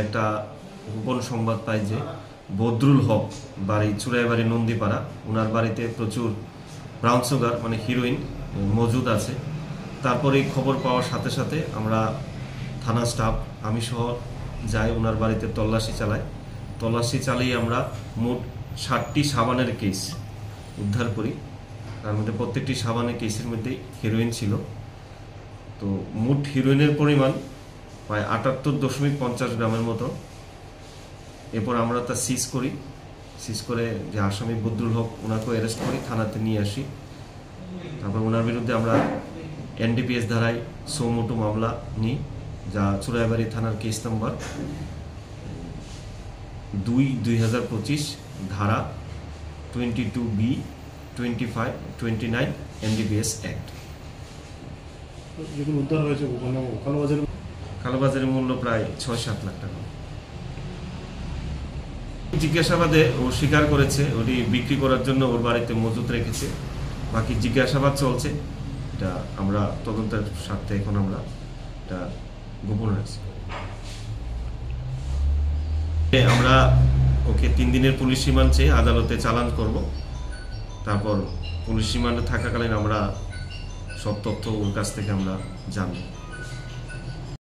একটা গোপন সংবাদ পাই যে বদরুল হক বাড়ি চুরাইবাড়ি নন্দীপাড়া, ওনার বাড়িতে প্রচুর ব্রাউন সুগার মানে হিরোইন মজুদ আছে। তারপরে এই খবর পাওয়ার সাথে সাথে আমরা থানা স্টাফ আমি সহ যাই ওনার বাড়িতে তল্লাশি চালাই। তল্লাশি চালিয়ে আমরা মোট 60টি সাবানের কেস উদ্ধার করি। তার মধ্যে প্রত্যেকটি সাবানের কেসের মধ্যে হিরোইন ছিল। তো মোট হিরোইনের পরিমাণ প্রায় 78.50 গ্রামের মতো। এরপর আমরা তা সিজ করি। সিজ করে যে আসামি বদরুল হক ওনাকেও অ্যারেস্ট করি, থানাতে নিয়ে আসি। তারপর ওনার বিরুদ্ধে আমরা NDPS ধারায় সৌমোটো মামলা নিই, যা চুরাইবাড়ি থানার কেস নম্বর 2/2025 ধারা 22B 25 29 NDPS অ্যাক্ট। উদ্ধার হয়েছে কালোবাজারের মূল্য প্রায় 6-7 লাখ টাকা। জিজ্ঞাসাবাদে ও স্বীকার করেছে ওটি বিক্রি করার জন্য ওর বাড়িতে মজুত রেখেছে। বাকি জিজ্ঞাসাবাদ চলছে, এটা আমরা তদন্তের স্বার্থে এখন আমরা এটা গোপন রাখছি। আমরা ওকে 3 দিনের পুলিশ রিমান্ড চেয়ে আদালতে চালান করব। তারপর পুলিশ রিমান্ডে থাকাকালীন আমরা সব তথ্য ওর কাছ থেকে আমরা জানব।